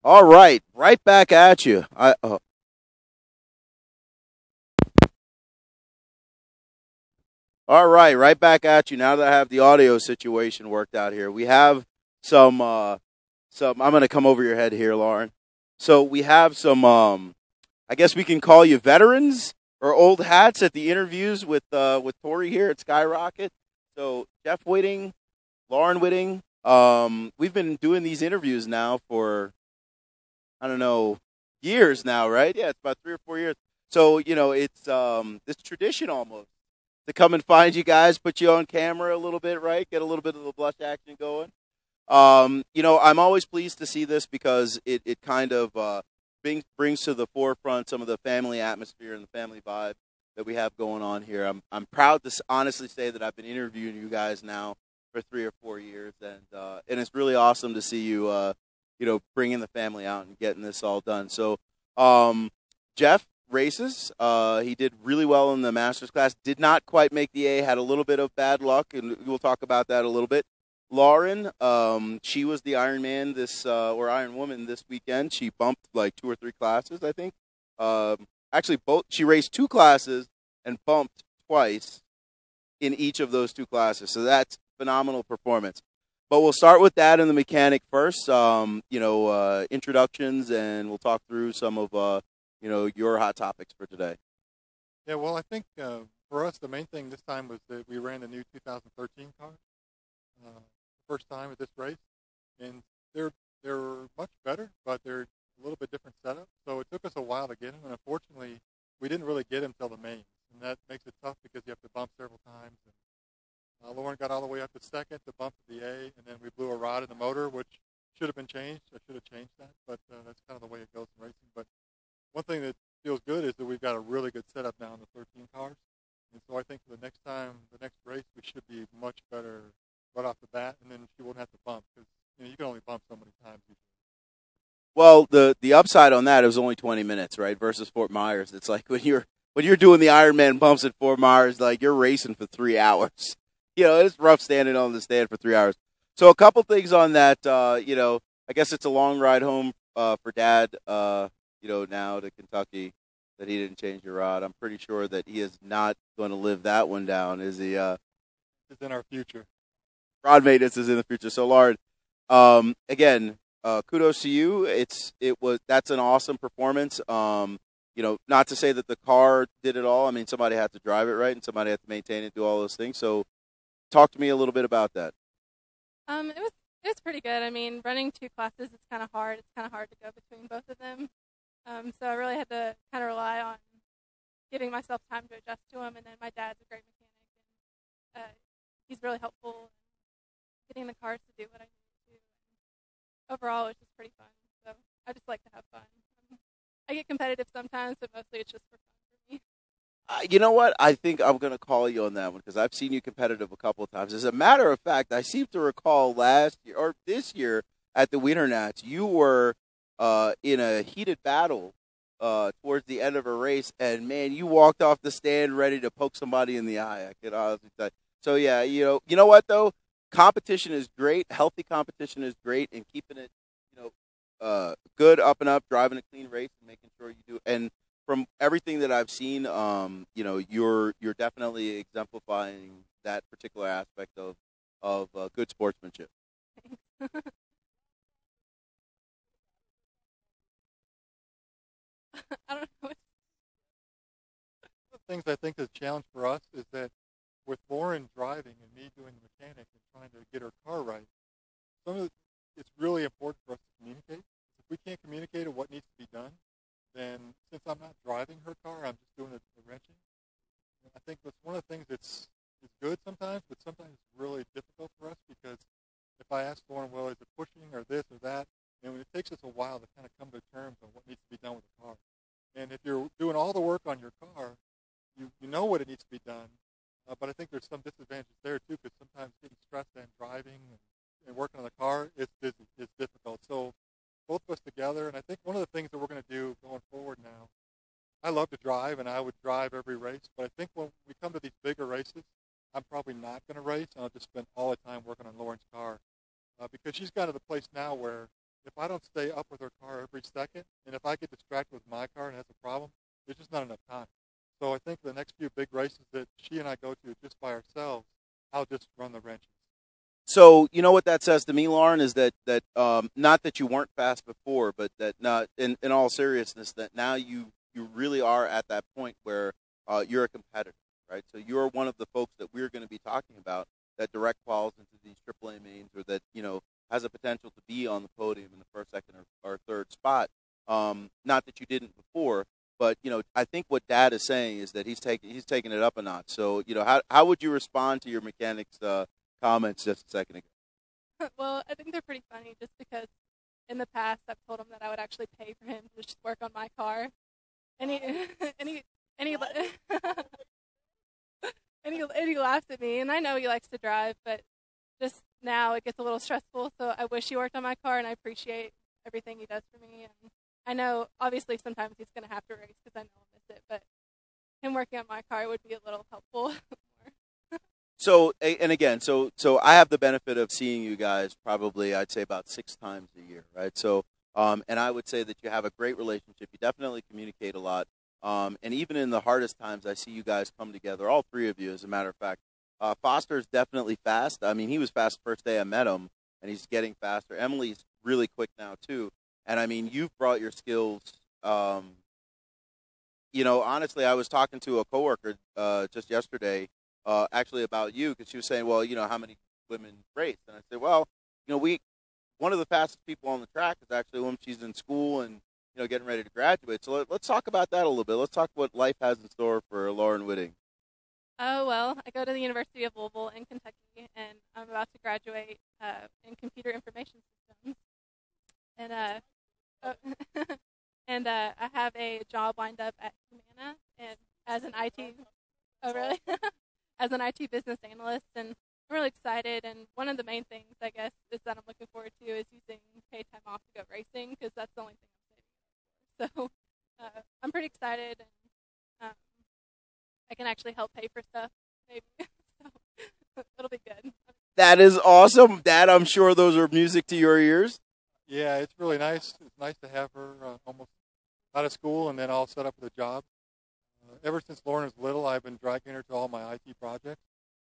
All right, right back at you. All right, right back at you. Now that I have the audio situation worked out here, we have some. I'm going to come over your head here, Lauren. So we have some. I guess we can call you veterans or old hats at the interviews with Tori here at Skyrocket. So Jeff Whiting, Loran Whiting. We've been doing these interviews now for I don't know years now, right? Yeah, it's about 3 or 4 years. So it's tradition almost to come and find you guys, put you on camera a little bit, right? Get a little bit of the blush action going. I'm always pleased to see this because it kind of brings to the forefront some of the family atmosphere and the family vibe that we have going on here. I'm proud to honestly say that I've been interviewing you guys now for 3 or 4 years, and it's really awesome to see you bringing the family out and getting this all done. So, Jeff races. He did really well in the Masters class. Did not quite make the A. Had a little bit of bad luck, and we'll talk about that a little bit. Lauren, she was the Iron Man or Iron Woman this weekend. She bumped like 2 or 3 classes, I think. Actually, she raced 2 classes and bumped twice in each of those 2 classes. So that's phenomenal performance. But we'll start with that and the mechanic first. Introductions, and we'll talk through some of your hot topics for today. Yeah, well, I think for us the main thing this time was that we ran the new 2013 car. First time at this race, and they're much better, but they're a little bit different setup. So it took us a while to get them, and unfortunately, we didn't really get them till the mains, and that makes it tough because you have to bump several times. And Lauren got all the way up to second to bump to the A, and then we blew a rod in the motor, which should have been changed. I should have changed that, but that's kind of the way it goes in racing. But one thing that feels good is that we've got a really good setup now in the 13 cars, and so I think for the next race, we should be much better right off the bat, and then she won't have to bump because you can only bump so many times usually. Well, the upside on that, it was only 20 minutes, right? Versus Fort Myers, it's like when you're doing the Ironman bumps at Fort Myers, like you're racing for 3 hours. It's rough standing on the stand for 3 hours. So a couple things on that. I guess it's a long ride home for Dad. Now to Kentucky, that he didn't change your rod. I'm pretty sure that he is not going to live that one down. Is he? It's in our future. Rod maintenance is in the future. So, Lauren, again, kudos to you. That's an awesome performance. Not to say that the car did it all. I mean, somebody had to drive it right, and somebody had to maintain it, do all those things. So, talk to me a little bit about that. It was pretty good. I mean, running 2 classes is kind of hard. It's kind of hard to go between both of them. So I really had to kind of rely on giving myself time to adjust to them. And then my dad's a great mechanic, and he's really helpful in getting the cars to do what I need to do. Overall, it's just pretty fun. So I just like to have fun. I get competitive sometimes, but mostly it's just for fun for me. You know what? I think I'm going to call you on that one because I've seen you competitive a couple of times. As a matter of fact, I seem to recall last year or this year at the Winter Nats, you were in a heated battle towards the end of a race, and man, you walked off the stand ready to poke somebody in the eye. I could honestly tell you. So yeah, you know what though? Competition is great. Healthy competition is great, and keeping it, good up and up, driving a clean race, and making sure you do. And from everything that I've seen, you're definitely exemplifying that particular aspect of good sportsmanship. I don't know. One of the things I think is a challenge for us is that with Lauren driving and me doing the mechanic and trying to get her car right, it's really important for us to communicate. If we can't communicate what needs to be done, then since I'm not driving her car, I'm just doing the wrenching. And I think that's one of the things that's good sometimes, but sometimes it's really difficult for us because if I ask Lauren, well, is it pushing or this or that, it takes us a while to kind of come to terms on what needs to be done with the car. And if you're doing all the work on your car, you know what it needs to be done, but I think there's some disadvantages there too because sometimes getting stressed and driving and working on the car, it's busy, it's difficult. So both of us together, and I think one of the things that we're going to do going forward now, I love to drive, and I would drive every race, but I think when we come to these bigger races, I'm probably not going to race, and I'll just spend all the time working on Lauren's car because she's got to the place now where if I don't stay up with her car every second, and if I get distracted with my car and has a problem, there's just not enough time. So I think the next few big races that she and I go to just by ourselves, I'll just run the wrenches. So you know what that says to me, Lauren, is that not that you weren't fast before, but that not in all seriousness, that now you really are at that point where you're a competitor, right? So you're one of the folks that we're going to be talking about that direct quals into these AAA mains, or that has a potential to be on the podium in the first, second, or third spot. Not that you didn't before, but I think what Dad is saying is that he's taking it up a notch. So how would you respond to your mechanic's comments just a second ago? Well, I think they're pretty funny just because in the past I've told him that I would actually pay for him to just work on my car, and he and he and he and he laughs at me, and I know he likes to drive, but just now it gets a little stressful. So I wish he worked on my car, and I appreciate everything he does for me. And I know obviously sometimes he's going to have to race because I know I'll miss it, but him working on my car would be a little helpful. So, and again, so I have the benefit of seeing you guys probably, I'd say, about 6 times a year, right? So, and I would say that you have a great relationship. You definitely communicate a lot. And even in the hardest times, I see you guys come together, all 3 of you, as a matter of fact. Foster's definitely fast. I mean, he was fast the first day I met him, and he's getting faster. Emily's really quick now, too. And, I mean, you've brought your skills. Honestly, I was talking to a coworker just yesterday, actually about you, because she was saying, well, how many women race? And I said, well, one of the fastest people on the track is actually when she's in school and, getting ready to graduate. So let's talk about that a little bit. Let's talk what life has in store for Loran Whiting. Oh, well, I go to the University of Louisville in Kentucky, and I'm about to graduate in computer information systems. And I have a job lined up at Humana and as an IT. Oh, really? As an IT business analyst, and I'm really excited. And one of the main things, I guess, is that I'm looking forward to is using paid time off to go racing, because that's the only thing I'm saving for. So I'm pretty excited, and I can actually help pay for stuff, maybe. So it'll be good. That is awesome, Dad. I'm sure those are music to your ears. Yeah, it's really nice. It's nice to have her almost out of school and then all set up with a job. Ever since Lauren was little, I've been dragging her to all my IT projects,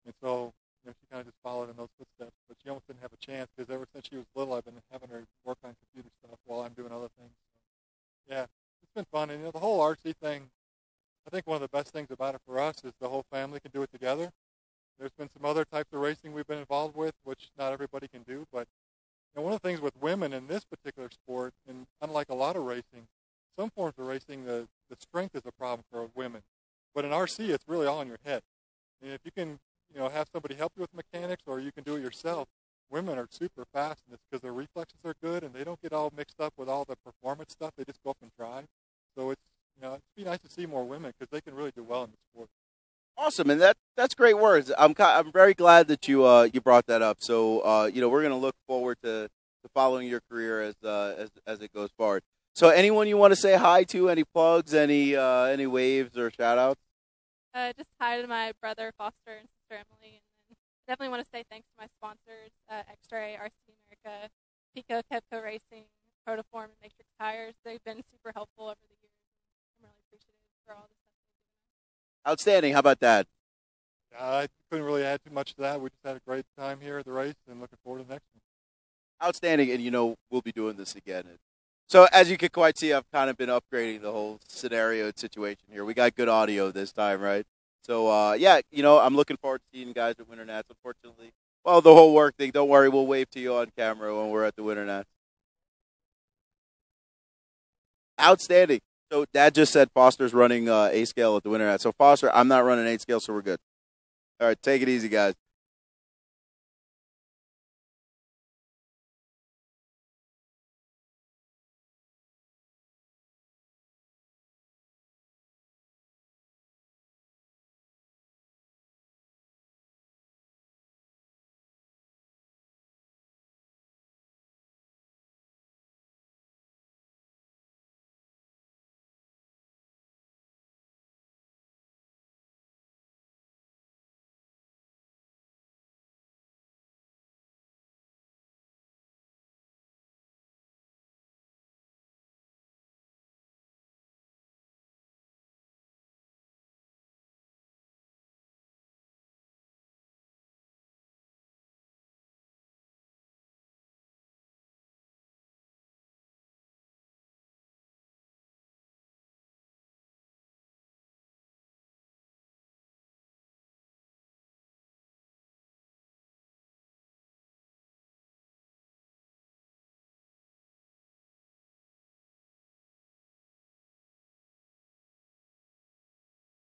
and so she kind of just followed in those footsteps. But she almost didn't have a chance, because ever since she was little, I've been having her work on computer stuff while I'm doing other things. So, yeah, it's been fun. And the whole RC thing, I think one of the best things about it for us is the whole family can do it together. There's been some other types of racing we've been involved with, which not everybody can do. But one of the things with women in this particular sport, and unlike a lot of racing, some forms of racing, the strength is a problem for women. But in RC, it's really all in your head. And if you can, have somebody help you with mechanics, or you can do it yourself, women are super fast in this because their reflexes are good, and they don't get all mixed up with all the performance stuff. They just go up and drive. So it's, it'd be nice to see more women, because they can really do well in the sport. Awesome, and that's great words. I'm very glad that you brought that up. So we're going to look forward to following your career as it goes forward. So anyone you want to say hi to? Any plugs? Any waves or shout outs? Just hi to my brother Foster and sister Emily, and then I definitely want to say thanks to my sponsors, X-Ray, RC America, Pico, Kevco Racing, Protoform, and Matrix Tires. They've been super helpful over the years. I'm really appreciative for all the stuff they've given us. Outstanding. How about that? I couldn't really add too much to that. We just had a great time here at the race, and looking forward to the next one. Outstanding, and we'll be doing this again. So as you can quite see, I've kind of been upgrading the whole scenario and situation here. We got good audio this time, right? So, I'm looking forward to seeing you guys at Winter Nats. Unfortunately, well, the whole work thing, don't worry, we'll wave to you on camera when we're at the Winter Nats. Outstanding. So Dad just said Foster's running A scale at the Winter Nats. So Foster, I'm not running 8 scale, so we're good. All right, take it easy, guys.